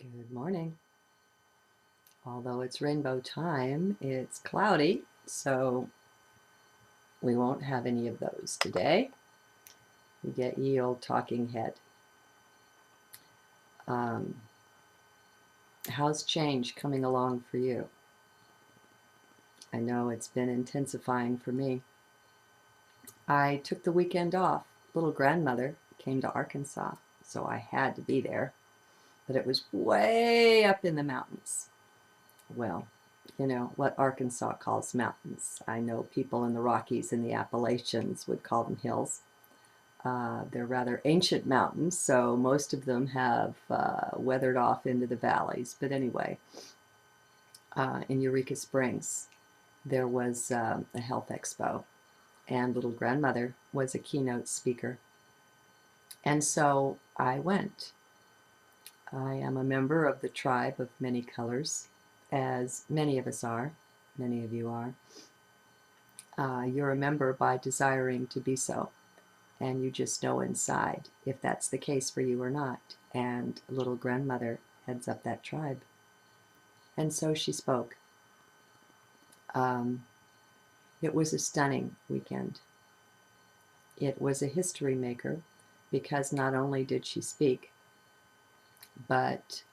Good morning. Although it's rainbow time, it's cloudy, so we won't have any of those today. We get ye old talking head. Um, how's change coming along for you? I know it's been intensifying for me. I took the weekend off. Little grandmother came to Arkansas, so I had to be there. But it was way up in the mountains. Well, you know what Arkansas calls mountains. I know people in the Rockies and the Appalachians would call them hills. They're rather ancient mountains, so most of them have weathered off into the valleys. But anyway, in Eureka Springs, there was a health expo, and little grandmother was a keynote speaker. And so I went. I am a member of the tribe of many colors, as many of us are, many of you are. You're a member by desiring to be so, and you just know inside if that's the case for you or not. And little grandmother heads up that tribe. And so she spoke. Um, it was a stunning weekend. It was a history maker because not only did she speak, but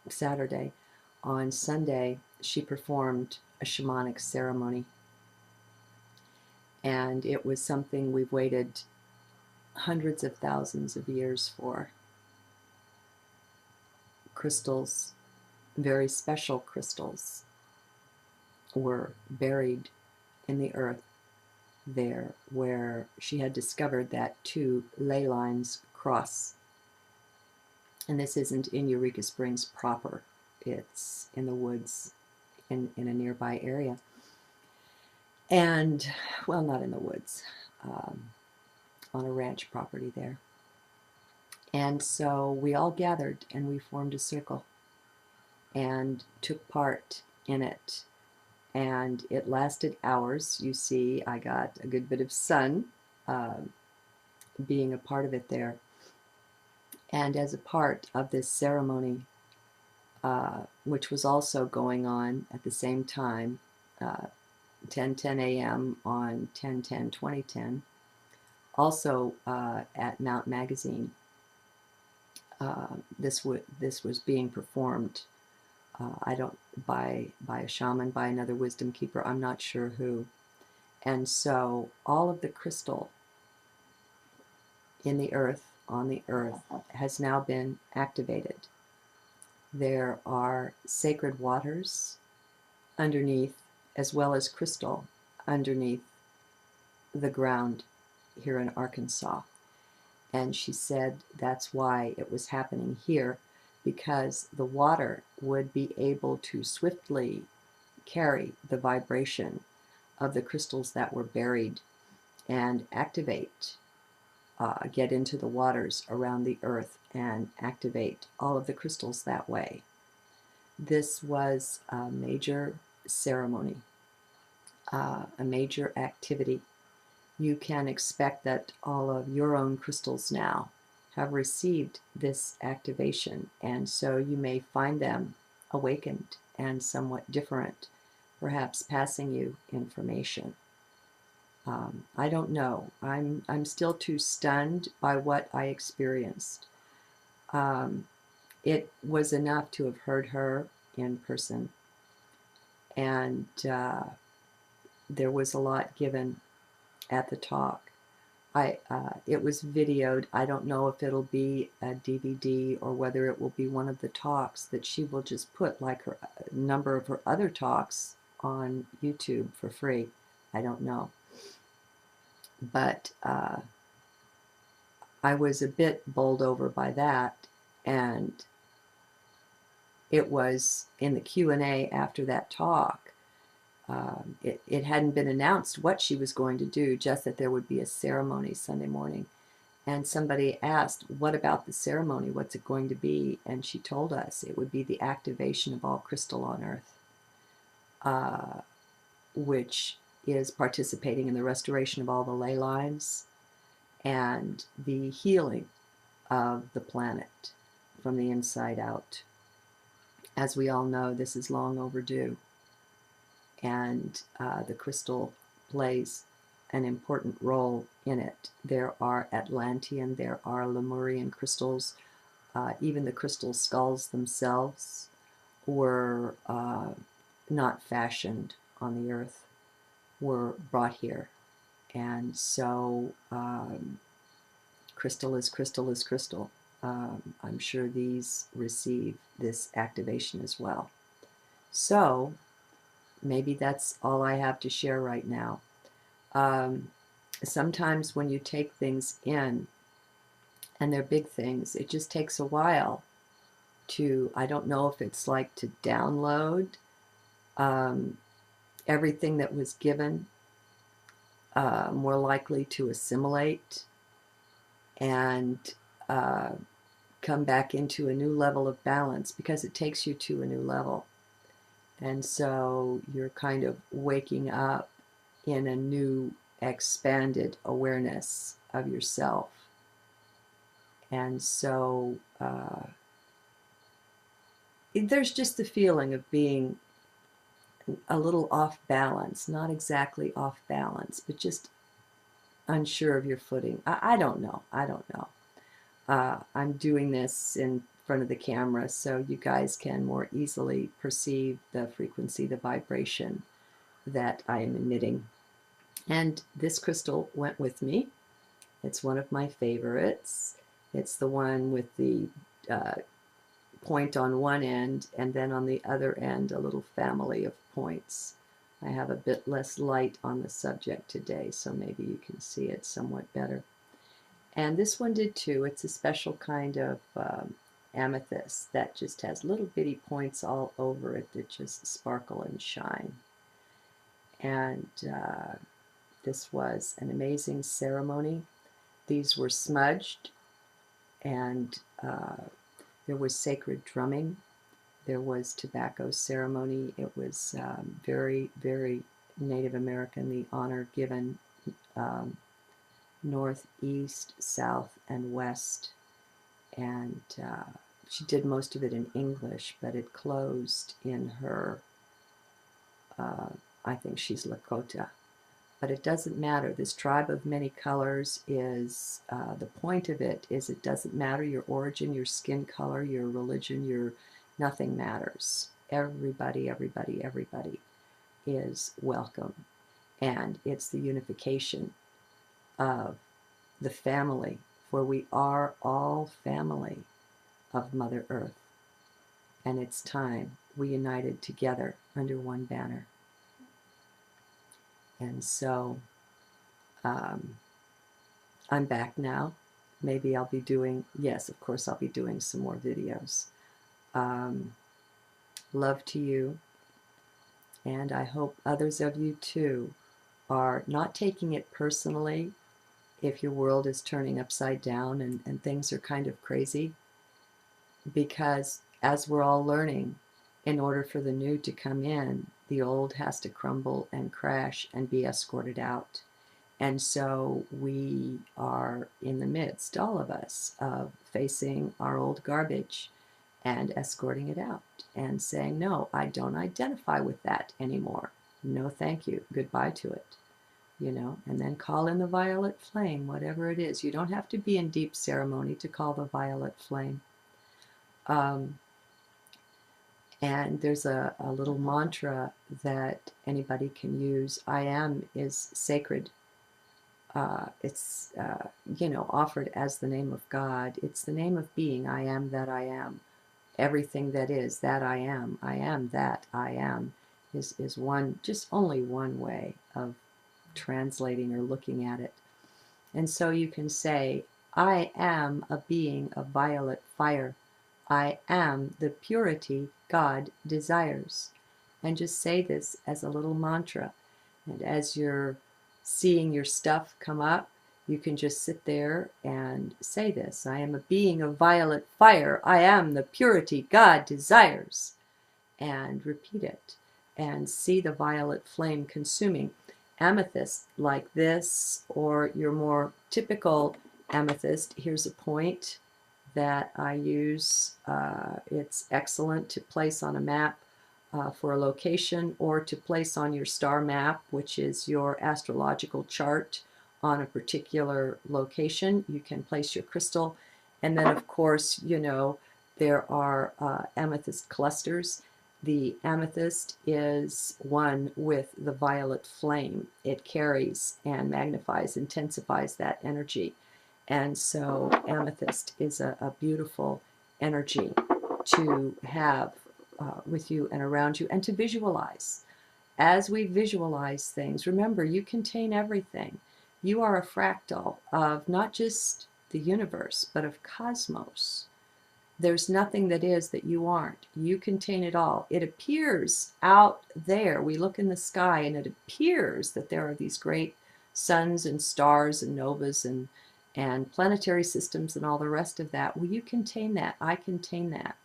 Saturday, on Sunday, she performed a shamanic ceremony. And it was something we've waited hundreds of thousands of years for. Crystals, very special crystals, were buried in the earth there where she had discovered that two ley lines cross. And this isn't in Eureka Springs proper. It's in the woods in a nearby area. And, well, not in the woods, on a ranch property there. And so we all gathered and we formed a circle and took part in it. And it lasted hours. You see, I got a good bit of sun being a part of it there. And as a part of this ceremony, which was also going on at the same time, 10:10 a.m. on 10/10/2010, also at Mount Magazine, this was being performed. I don't by a shaman, by another wisdom keeper. I'm not sure who. And so all of the crystal in the earth, on the earth, has now been activated. There are sacred waters underneath, as well as crystal underneath the ground here in Arkansas. And she said that's why it was happening here, because the water would be able to swiftly carry the vibration of the crystals that were buried and activate, get into the waters around the earth and activate all of the crystals that way. This was a major ceremony, a major activity. You can expect that all of your own crystals now have received this activation, and so you may find them awakened and somewhat different, perhaps passing you information. I don't know. I'm still too stunned by what I experienced. It was enough to have heard her in person, and there was a lot given at the talk. It was videoed. I don't know if it'll be a DVD or whether it will be one of the talks that she will just put, like her a number of her other talks, on YouTube for free. I don't know. But I was a bit bowled over by that, and it was in the Q&A after that talk. It hadn't been announced what she was going to do, just that there would be a ceremony Sunday morning. And somebody asked, what about the ceremony? What's it going to be? And she told us it would be the activation of all crystal on earth, which is participating in the restoration of all the ley lines and the healing of the planet from the inside out. As we all know, this is long overdue, and the crystal plays an important role in it. There are Atlantean, there are Lemurian crystals, even the crystal skulls themselves were not fashioned on the earth, were brought here. And so crystal is crystal is crystal. I'm sure these receive this activation as well. So maybe that's all I have to share right now. Sometimes when you take things in, and they're big things, it just takes a while to, I don't know if it's like to download everything that was given, more likely to assimilate and come back into a new level of balance, because it takes you to a new level. And so you're kind of waking up in a new expanded awareness of yourself. And so there's just the feeling of being a little off balance, not exactly off balance, but just unsure of your footing. I don't know. I don't know. I'm doing this in front of the camera so you guys can more easily perceive the frequency, the vibration that I am emitting. And this crystal went with me. It's one of my favorites. It's the one with the point on one end, and then on the other end a little family of points. I have a bit less light on the subject today, so maybe you can see it somewhat better. And this one did too. It's a special kind of amethyst that just has little bitty points all over it that just sparkle and shine. And this was an amazing ceremony. These were smudged, and there was sacred drumming. There was tobacco ceremony. It was very, very Native American, the honor given north, east, south, and west. And she did most of it in English, but it closed in her, I think she's Lakota. But it doesn't matter. This tribe of many colors is, the point of it is, it doesn't matter your origin, your skin color, your religion, nothing matters. Everybody, everybody, everybody is welcome. And it's the unification of the family, for we are all family of Mother Earth. And it's time we united together under one banner. And so I'm back now. Maybe I'll be doing, yes, of course I'll be doing some more videos. Love to you, and I hope others of you too are not taking it personally if your world is turning upside down and things are kind of crazy, because as we're all learning, in order for the new to come in, the old has to crumble and crash and be escorted out. And so we are in the midst, all of us, of facing our old garbage and escorting it out and saying, no, I don't identify with that anymore. No, thank you. Goodbye to it. You know, and then call in the violet flame, whatever it is. You don't have to be in deep ceremony to call the violet flame. And there's a little mantra that anybody can use. I am is sacred. It's, you know, offered as the name of God. It's the name of being. I am that I am. Everything that is, that I am that I am, is one, just only one way of translating or looking at it. And so you can say, I am a being of violet fire. I am the purity God desires. And just say this as a little mantra. And as you're seeing your stuff come up, you can just sit there and say this. I am a being of violet fire. I am the purity God desires. And repeat it. And see the violet flame consuming. Amethyst like this, or your more typical amethyst, here's a point that I use. It's excellent to place on a map for a location, or to place on your star map, which is your astrological chart on a particular location. You can place your crystal. And then, of course, you know, there are amethyst clusters. The amethyst is one with the violet flame. It carries and magnifies, intensifies that energy. And so amethyst is a beautiful energy to have with you and around you, and to visualize. As we visualize things, remember, you contain everything. You are a fractal of not just the universe, but of cosmos. There's nothing that is that you aren't. You contain it all. It appears out there. We look in the sky and it appears that there are these great suns and stars and novas and planetary systems and all the rest of that. Well, you contain that. I contain that.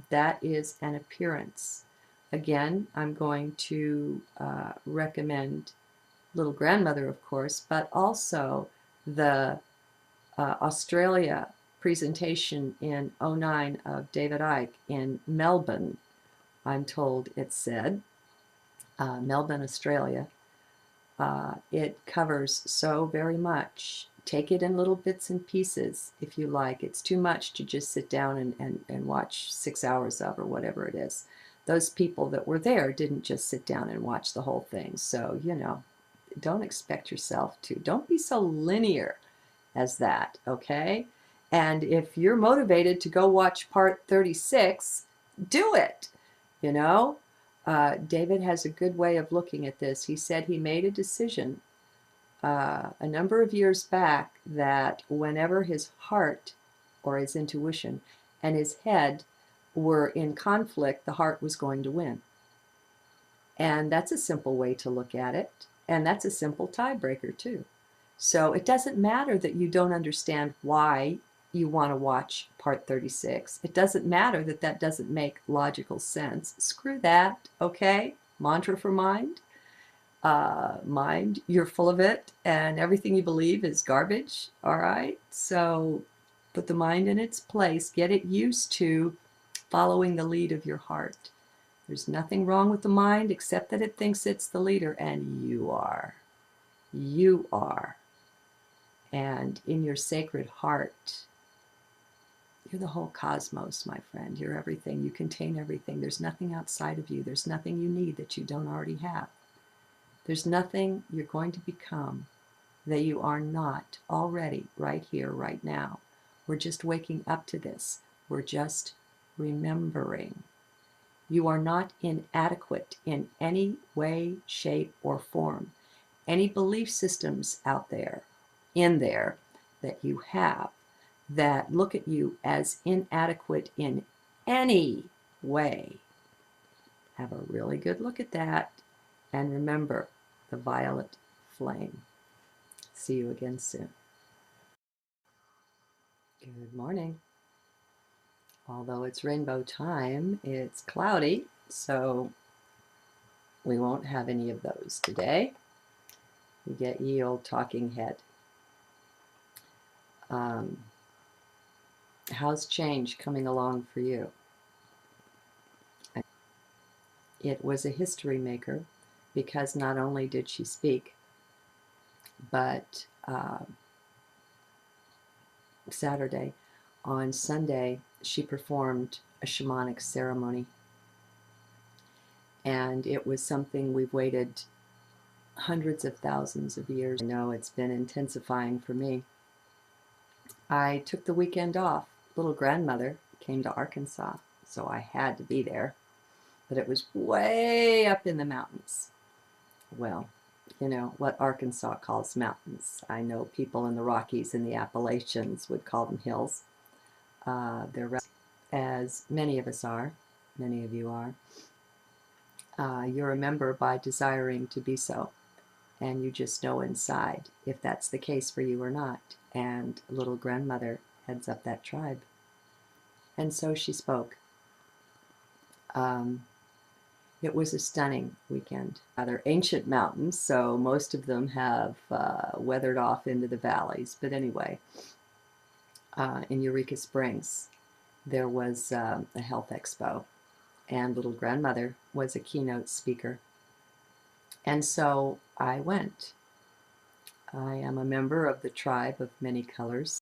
That is an appearance. Again, I'm going to recommend Little Grandmother, of course, but also the Australia presentation in '09 of David Icke in Melbourne, I'm told it said, Melbourne, Australia. It covers so very much. Take it in little bits and pieces if you like. It's too much to just sit down and watch 6 hours of, or whatever it is. Those people that were there didn't just sit down and watch the whole thing. So, you know, don't expect yourself to. Don't be so linear as that, okay? And if you're motivated to go watch part 36, do it, you know? David has a good way of looking at this. He said he made a decision a number of years back that whenever his heart or his intuition and his head were in conflict, the heart was going to win. And that's a simple way to look at it. And that's a simple tiebreaker too. So it doesn't matter that you don't understand why you want to watch part 36. It doesn't matter that that doesn't make logical sense. Screw that, okay? Mantra for mind. Mind, you're full of it, and everything you believe is garbage, all right? So put the mind in its place. Get it used to following the lead of your heart. There's nothing wrong with the mind except that it thinks it's the leader, and you are. You are. And in your sacred heart, you're the whole cosmos, my friend. You're everything. You contain everything. There's nothing outside of you. There's nothing you need that you don't already have. There's nothing you're going to become that you are not already right here, right now. We're just waking up to this. We're just remembering. You are not inadequate in any way, shape, or form. Any belief systems out there, in there, that you have, that look at you as inadequate in any way, have a really good look at that. And remember the violet flame. See you again soon. Good morning. Although it's rainbow time, it's cloudy, so we won't have any of those today. We get ye old talking head. How's change coming along for you? It was a history maker, because not only did she speak, but Saturday, on Sunday, she performed a shamanic ceremony. And it was something we've waited hundreds of thousands of years. I know it's been intensifying for me. I took the weekend off. Little Grandmother came to Arkansas, so I had to be there. But it was way up in the mountains. Well, you know, what Arkansas calls mountains. I know people in the Rockies and the Appalachians would call them hills. They're, as many of us are, many of you are. You're a member by desiring to be so. And you just know inside if that's the case for you or not. And Little Grandmother heads up that tribe. And so she spoke. It was a stunning weekend. They're ancient mountains, so most of them have weathered off into the valleys. But anyway, in Eureka Springs. There was a health expo, and little grandmother was a keynote speaker. And so I went. I am a member of the tribe of many colors.